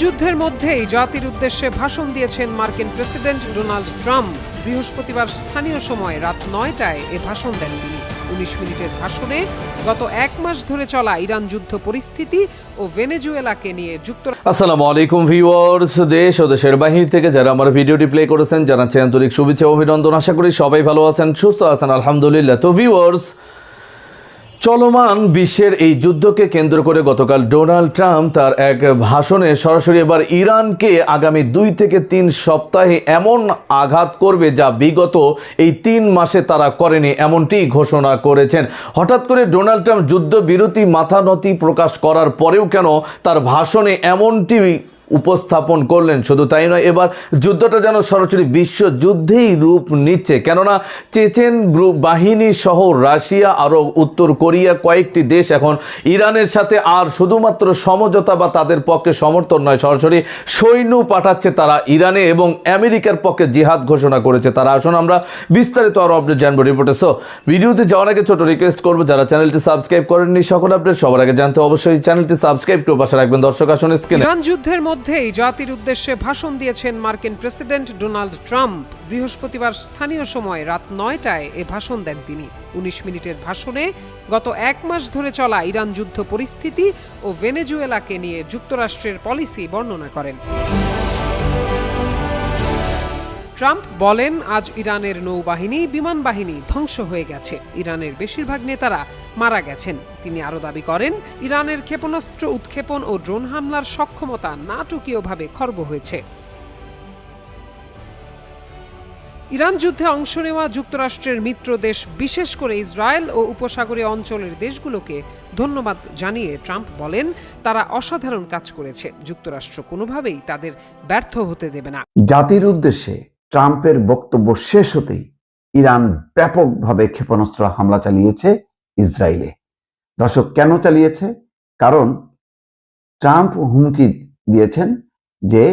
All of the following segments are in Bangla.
যুদ্ধের মধ্যেই জাতির উদ্দেশ্যে ভাষণ দিয়েছেন মার্কিন প্রেসিডেন্ট ডোনাল্ড ট্রাম্প। বৃহস্পতিবার স্থানীয় সময় রাত ৯টায় এ ভাষণ দেন তিনি। ১৯ মিনিটের ভাষণে গত এক মাস ধরে চলা ইরান যুদ্ধ পরিস্থিতি ও ভেনেজুয়েলাকে নিয়ে যুক্তরাষ্ট্র। আসসালামু আলাইকুম ভিউয়ার্স, দেশ ও দেশের বাহির থেকে যারা আমার ভিডিওটি প্লে করেছেন জানাচ্ছি আন্তরিক শুভেচ্ছা ও অভিনন্দন। আশা করি সবাই ভালো আছেন, সুস্থ আছেন, আলহামদুলিল্লাহ। তো ভিউয়ার্স, চলমান বিশ্বের এই যুদ্ধকে কেন্দ্র করে গতকাল ডোনাল্ড ট্রাম্প তার এক ভাষণে সরাসরি এবার ইরানকে আগামী 2 থেকে 3 সপ্তাহে এমন আঘাত করবে যা বিগত এই 3 মাসে তারা করেনি, এমনটি ঘোষণা করেছেন। হঠাৎ করে ডোনাল্ড ট্রাম্প যুদ্ধবিরতি মাথানতি প্রকাশ করার পরেও কেন তার ভাষণে এমনটি উপস্থাপন করলেন? শুধু তাই নয়, এবার যুদ্ধটা যেন সরাসরি বিশ্বযুদ্ধেই রূপ নিচ্ছে, কেননা চেচেন গ্রুপ বাহিনী সহ রাশিয়া আরও উত্তর কোরিয়া কয়েকটি দেশ এখন ইরানের সাথে আর শুধুমাত্র সমঝোতা বা তাদের পক্ষে সমর্থন নয়, সরাসরি সৈন্য পাঠাচ্ছে তারা ইরানে এবং আমেরিকার পক্ষে জিহাদ ঘোষণা করেছে তারা। আসুন আমরা বিস্তারিত আরও আপডেট জানবো রিপোর্টে। সো ভিডিওতে যাওয়ার আগে ছোট রিকোয়েস্ট করবো, যারা চ্যানেলটি সাবস্ক্রাইব করেননি সকল আপডেট সবার আগে জানতে অবশ্যই চ্যানেলটি সাবস্ক্রাইব করে পাশে রাখবেন। দর্শক আসুন স্ক্রিনে। ইরান যুদ্ধের মধ্যেই জাতির উদ্দেশ্যে ভাষণ দিয়েছেন মার্কিন প্রেসিডেন্ট ডোনাল্ড ট্রাম্প। বৃহস্পতিবার স্থানীয় সময় রাত ৯টায় এ ভাষণ দেন তিনি। ১৯ মিনিটের ভাষণে গত এক মাস ধরে চলা ইরান যুদ্ধ পরিস্থিতি ও ভেনেজুয়েলাকে নিয়ে যুক্তরাষ্ট্রের পলিসি বর্ণনা করেন। ট্রাম্প বলেন, আজ ইরানের নৌবাহিনী বিমান বাহিনী ধ্বংস হয়ে গেছে, ইরানের বেশিরভাগ নেতারা মারা গেছেন। তিনি আরও দাবি করেন, ইরানের ক্ষেপণাস্ত্র উৎক্ষেপণ ও ড্রোন হামলার সক্ষমতা নাটকীয়ভাবে খর্ব হয়েছে। ইরান যুদ্ধে অংশ নেওয়া যুক্তরাষ্ট্রের মিত্র দেশ, বিশেষ করে ইসরায়েল ও উপসাগরীয় অঞ্চলের দেশগুলোকে ধন্যবাদ জানিয়ে ট্রাম্প বলেন, তারা অসাধারণ কাজ করেছে, যুক্তরাষ্ট্র কোনোভাবেই তাদের ব্যর্থ হতে দেবে না। জাতির উদ্দেশ্যে ট্রাম্পের বক্তব্য শেষ হতেই ইরান ব্যাপকভাবে ক্ষেপণাস্ত্র হামলা চালিয়েছে ইসরায়েলে। দর্শক, কেন চালিয়েছে? কারণ ট্রাম্প হুমকি দিয়েছেন যে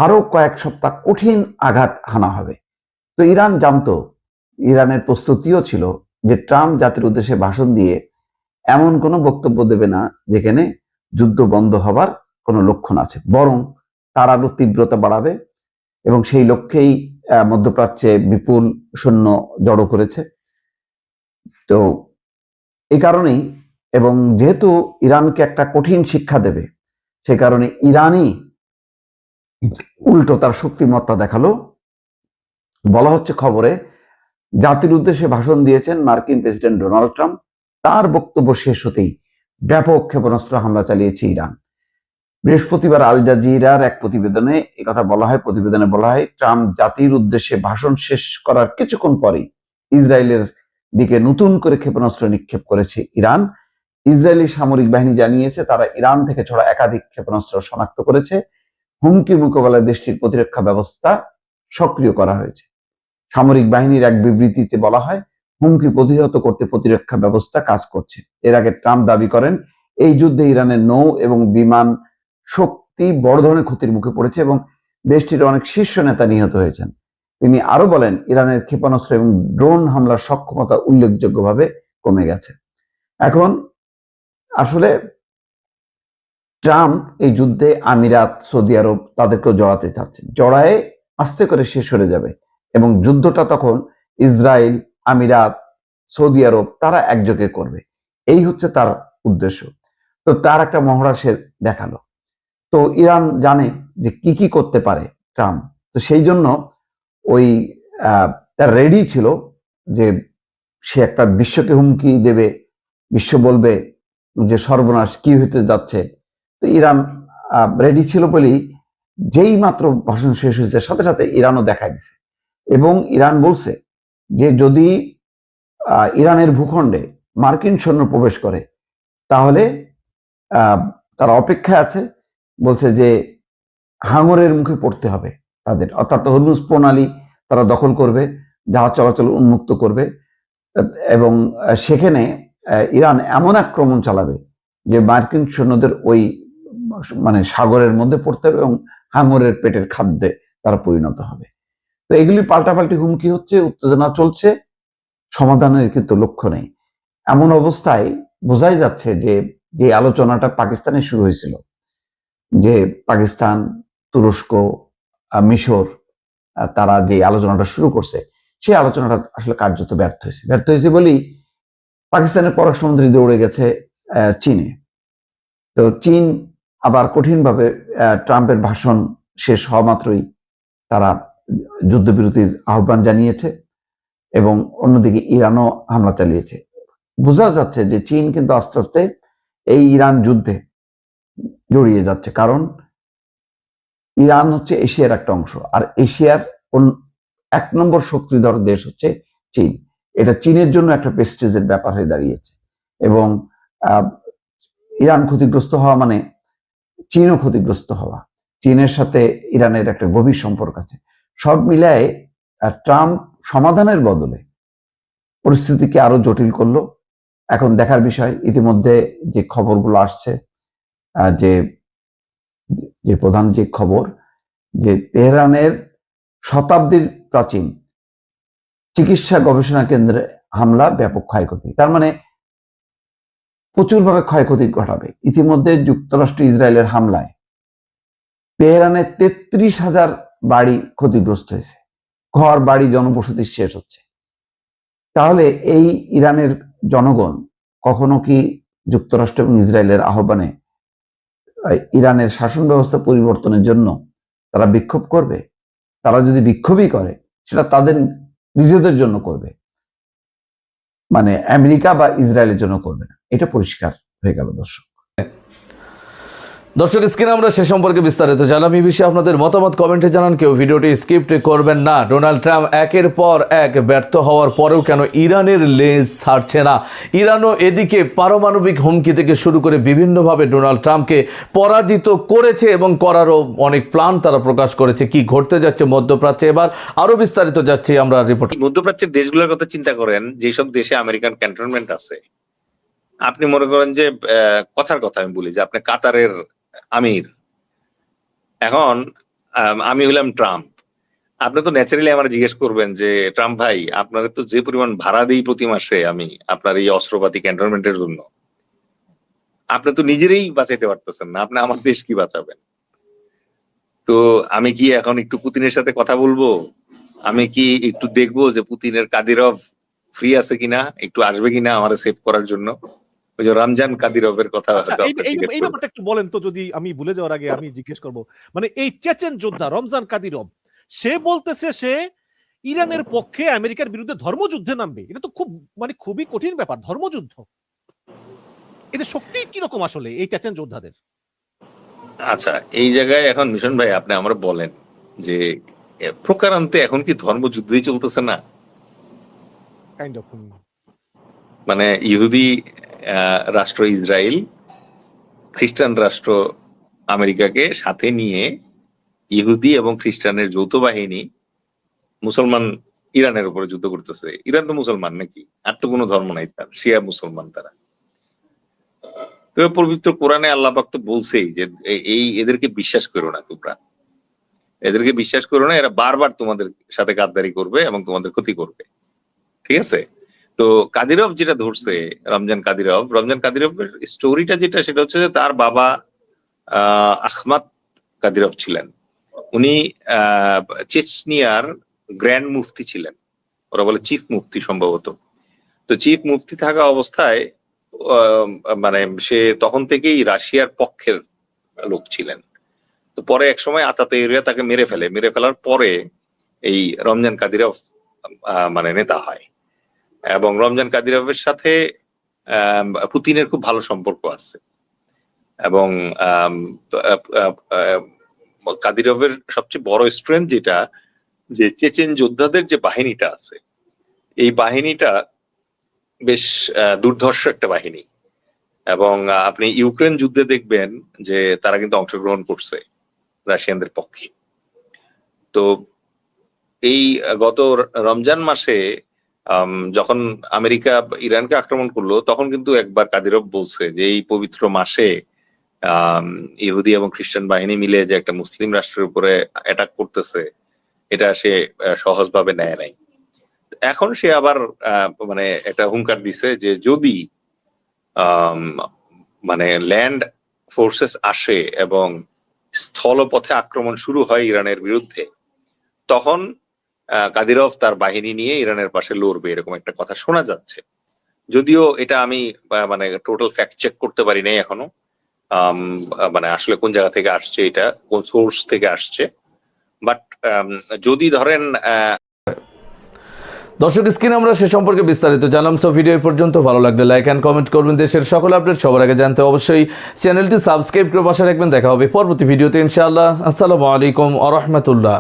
আরো কয়েক সপ্তাহ কঠিন আঘাত হানা হবে। তো ইরান জানতো, ইরানের প্রস্তুতিও ছিল যে ট্রাম্প জাতির উদ্দেশ্যে ভাষণ দিয়ে এমন কোনো বক্তব্য দেবে না যেখানে যুদ্ধ বন্ধ হবার কোনো লক্ষণ আছে, বরং তার আরো তীব্রতা বাড়াবে এবং সেই লক্ষ্যেই মধ্যপ্রাচ্যে বিপুল সৈন্য জড়ো করেছে। তো এই কারণেই, এবং যেহেতু ইরানকে একটা কঠিন শিক্ষা দেবে, সে কারণে ইরানই উল্টো তার শক্তিমত্তা দেখালো। বলা হচ্ছে খবরে, জাতির উদ্দেশ্যে ভাষণ দিয়েছেন মার্কিন প্রেসিডেন্ট ডোনাল্ড ট্রাম্প, তার বক্তব্য শেষ হতেই ব্যাপক ক্ষেপণাস্ত্র হামলা চালিয়েছে ইরান। বৃহস্পতিবার আল জাজিরার এক প্রতিবেদনে একথা বলা হয়। প্রতিবেদনে বলা হয়, ট্রাম্প জাতির উদ্দেশ্যে ভাষণ শেষ করার কিছুক্ষণ পরেই ইসরায়েলের দিকে নতুন করে ক্ষেপণাস্ত্র নিক্ষেপ করেছে ইরান। ইসরায়েলি সামরিক বাহিনী জানিয়েছে তারা ইরান থেকে ছড়া একাধিক ক্ষেপণাস্ত্র শনাক্ত করেছে। হুমকি মোকাবেলায় দেশটির প্রতিরক্ষা ব্যবস্থা সক্রিয় করা হয়েছে। সামরিক বাহিনীর এক বিবৃতিতে বলা হয়, হুমকি প্রতিহত করতে প্রতিরক্ষা ব্যবস্থা কাজ করছে। এর আগে ট্রাম্প দাবি করেন, এই যুদ্ধে ইরানের নৌ এবং বিমান শক্তি বড় ধরনের ক্ষতির মুখে পড়েছে এবং দেশটির অনেক শীর্ষ নেতা নিহত হয়েছেন। তিনি আরো বলেন, ইরানের ক্ষেপণাস্ত্র এবং ড্রোন হামলার সক্ষমতা উল্লেখযোগ্যভাবে কমে গেছে। এখন আসলে ট্রাম্প এই যুদ্ধে আমিরাত, সৌদি আরব তাদেরকেও জড়াতে চাচ্ছেন। জড়ায়ে আস্তে করে শেষ হয়ে যাবে এবং যুদ্ধটা তখন ইসরায়েল, আমিরাত, সৌদি আরব তারা একযোগে করবে। এই হচ্ছে তার উদ্দেশ্য। তো তার একটা মহড়া সে দেখালো। তো ইরান জানে যে কি কি করতে পারে ট্রাম্প। তো সেই জন্য ওই তার রেডি ছিল যে সে একটা বিশ্বকে হুমকি দেবে, বিশ্ব বলবে যে সর্বনাশ কি হতে যাচ্ছে। তো ইরান রেডি ছিল বলেই যেই মাত্র ভাষণ শেষ হয়েছে সাথে সাথে ইরানও দেখাই দিছে এবং ইরান বলছে যে যদি ইরানের ভূখণ্ডে মার্কিন সৈন্য প্রবেশ করে তাহলে তারা অপেক্ষায় আছে, বলছে যে হাঙরের মুখে পড়তে হবে তাদের, অর্থাৎ হরমুজ প্রণালী তারা দখল করবে, জাহাজ চলাচল উন্মুক্ত করবে এবং সেখানে ইরান এমন আক্রমণ চালাবে যে মার্কিন সৈন্যদের ওই সাগরের মধ্যে পড়তে হবে এবং হাঙরের পেটের খাদ্যে তারা পরিণত হবে। তো এগুলি পাল্টাপাল্টি হুমকি হচ্ছে, উত্তেজনা চলছে, সমাধানের কিন্তু লক্ষ্য নেই। এমন অবস্থায় বোঝাই যাচ্ছে যে যে আলোচনাটা পাকিস্তানে শুরু হয়েছিল যে পাকিস্তান, তুরস্ক, মিশর তারা যে আলোচনাটা শুরু করছে, সেই আলোচনাটা আসলে কার্যত ব্যর্থ হয়েছে বলেই পাকিস্তানের পররাষ্ট্রমন্ত্রী দৌড়ে গেছে চীনে। তো চীন আবার কঠিনভাবে ট্রাম্পের ভাষণ শেষ হওয়া মাত্রই তারা যুদ্ধবিরতির আহ্বান জানিয়েছে এবং অন্যদিকে ইরানও হামলা চালিয়েছে। বোঝা যাচ্ছে যে চীন কিন্তু আস্তে আস্তে এই ইরান যুদ্ধে জড়িয়ে যাচ্ছে, কারণ ইরান হচ্ছে এশিয়ার একটা অংশ, আর এশিয়ার 1 নম্বর শক্তিধর দেশ হচ্ছে চীন। এটা চীনের জন্য একটা প্রেস্টিজের ব্যাপার হয়ে দাঁড়িয়েছে এবং ইরান ক্ষতিগ্রস্ত হওয়া মানে চীনও ক্ষতিগ্রস্ত হওয়া। চীনের সাথে ইরানের একটা গভীর সম্পর্ক আছে। সব মিলায়ে ট্রাম্প সমাধানের বদলে পরিস্থিতিকে আরো জটিল করলো। এখন দেখার বিষয়, ইতিমধ্যে যে খবরগুলো আসছে, যে যে প্রধান যে খবর, যে তেহরানের শতাব্দীর প্রাচীন চিকিৎসা গবেষণা কেন্দ্রে হামলা, ব্যাপক ক্ষয়ক্ষতি। তার মানে প্রচুরভাবে ক্ষয়ক্ষতি ঘটাবে। ইতিমধ্যে যুক্তরাষ্ট্র ইসরায়েলের হামলায় তেহরানের 33,000 বাড়ি ক্ষতিগ্রস্ত হয়েছে, ঘর বাড়ি জনবসতি শেষ হচ্ছে। তাহলে এই ইরানের জনগণ কখনো কি যুক্তরাষ্ট্র এবং ইসরায়েলের আহ্বানে ইরানের শাসন ব্যবস্থা পরিবর্তনের জন্য তারা বিক্ষোভ করবে? তারা যদি বিক্ষোভই করে, সেটা তাদের নিজেদের জন্য করবে, মানে আমেরিকা বা ইসরায়েলের জন্য করবে না। এটা পরিষ্কার হয়ে গেল দর্শক। দর্শক, স্ক্রিনে আমরা সে সম্পর্কে বিস্তারিত জানলাম। এই বিষয়ে আপনাদের মতামত কমেন্টে জানান। কেউ ভিডিওটি স্কিপ করবেন না। ডোনাল্ড ট্রাম্প একের পর এক ব্যর্থ হওয়ার পরেও কেন ইরানের লেজ ছাড়ছে না? ইরানও এদিকে পারমাণবিক হুমকি থেকে শুরু করে বিভিন্নভাবে ডোনাল্ড ট্রাম্পকে পরাজিত করেছে এবং করারও অনেক প্ল্যান তারা প্রকাশ করেছে। কি ঘটতে যাচ্ছে মধ্যপ্রাচ্যে, এবার আরো বিস্তারিত যাচ্ছি আমরা রিপোর্ট। মধ্যপ্রাচ্যের দেশগুলোর কথা চিন্তা করেন, যেসব দেশে আমেরিকান ক্যান্টনমেন্ট আছে। আপনি মনে করেন যে কথার কথা আমি বলি যে আপনি কাতারের আমির, এখন আমি হলাম ট্রাম্প। আপনি তো ন্যাচারালি আমার জিজ্ঞেস করবেন যে ট্রাম্প ভাই, আপনার তো যে পরিমাণ ভাড়া দিই প্রতি মাসে আমি আপনার এই অস্ত্রপাতি ক্যান্টনমেন্টের জন্য, আপনি তো নিজেরই বাঁচাইতে পারতেছেন না, আপনি আমার দেশ কি বাঁচাবেন? তো আমি কি এখন একটু পুতিনের সাথে কথা বলবো? আমি কি একটু দেখবো যে পুতিনের কাদিরভ ফ্রি আছে কিনা, একটু আসবে কিনা আমার সেভ করার জন্য? ওই যে রমজান কাদিরভের কথা। এই ব্যাপারটা একটু বলেন তো, যদি আমি ভুলে যাওয়ার আগে আমি জিজ্ঞেস করবো। মানে এই চেচেন যোদ্ধা রমজান কাদিরভ, সে বলতেছে সে ইরানের পক্ষে আমেরিকার বিরুদ্ধে ধর্মযুদ্ধে নামবে। এটা তো খুবই কঠিন ব্যাপার, ধর্মযুদ্ধ। এদের শক্তি কিরকম আসলে এই চেচেন যোদ্ধাদের? আচ্ছা, এই জায়গায় এখন মিশন ভাই আপনি আমরা বলেন যে প্রকারান্তে এখন কি ধর্মযুদ্ধই চলতেছে না? Kind of. মানে ইহুদি রাষ্ট্র ইসরায়েল, খ্রিস্টান রাষ্ট্র আমেরিকাকে সাথে নিয়ে ইহুদি এবং খ্রিস্টানের যৌথ বাহিনী মুসলমান ইরানের উপরে যুদ্ধ করতেছে। ইরান তো মুসলমান নাকি? আর তো কোনো ধর্ম নাই তার, শিয়া মুসলমান তারা। পবিত্র কোরআনে আল্লাহ পাক তো বলছেই যে এই এদেরকে বিশ্বাস করো না, তোমরা এদেরকে বিশ্বাস করো না, এরা বারবার তোমাদের সাথে গাদ্দারি করবে এবং তোমাদের ক্ষতি করবে। ঠিক আছে? তো কাদিরভ যেটা ধরছে, রমজান কাদিরভের স্টোরিটা যেটা, সেটা হচ্ছে যে তার বাবা আহমাদ কাদিরভ ছিলেন। উনি চেচনিয়ার গ্র্যান্ড মুফতি ছিলেন, ওরা বলে চিফ মুফতি সম্ভবত। তো চিফ মুফতি থাকা অবস্থায় মানে সে তখন থেকেই রাশিয়ার পক্ষের লোক ছিলেন। তো পরে এক সময় আতাতুর্ক তাকে মেরে ফেলার পরে এই রমজান কাদিরভ মানে নেতা হয়। এবং রমজান কাদিরভের সাথে পুতিনের খুব ভালো সম্পর্ক আছে। এবং কাদিরভের সবচেয়ে বড় স্ট্রেংথ যেটা, যে চেচেন যোদ্ধাদের যে বাহিনীটা আছে, এই বাহিনীটা বেশ দুর্ধর্ষ একটা বাহিনী। এবং আপনি ইউক্রেন যুদ্ধে দেখবেন যে তারা কিন্তু অংশগ্রহণ করছে রাশিয়ানদের পক্ষে। তো এই গত রমজান মাসে যখন আমেরিকা ইরানকে আক্রমণ করলো, তখন কিন্তু একবার কাদিরভ বলছে যে এই পবিত্র মাসে ইহুদি এবং খ্রিস্টান বাহিনী মিলে যে একটা মুসলিম রাষ্ট্রের উপরে অ্যাটাক করতেছে, এটা সে সহজভাবে নেয় নাই। এখন সে আবার মানে একটা হুঙ্কার দিছে যে যদি মানে ল্যান্ড ফোর্সেস আসে এবং স্থলপথে আক্রমণ শুরু হয় ইরানের বিরুদ্ধে, তখন কাদিরভ তার বাহিনী নিয়ে ইরানের পাশে লড়বে, এরকম একটা কথা শোনা যাচ্ছে। যদিও এটা আমি মানে টোটাল ফ্যাক্ট চেক করতে পারি নাই এখনো, মানে আসলে কোন জায়গা থেকে আসছে, এটা কোন সোর্স থেকে আসছে। বাট যদি ধরেন দর্শক, স্ক্রিনে আমরা সে সম্পর্কে বিস্তারিত জানলাম। সো ভিডিও এই পর্যন্ত, ভালো লাগলে লাইক অ্যান্ড কমেন্ট করবেন। দেশের সকল আপডেট সবার আগে জানতে অবশ্যই চ্যানেলটি সাবস্ক্রাইব করে পাশে রাখবেন। দেখা হবে পরবর্তী ভিডিওতে ইনশাআল্লাহ। আসসালামু আলাইকুম ওয়া রাহমাতুল্লাহ।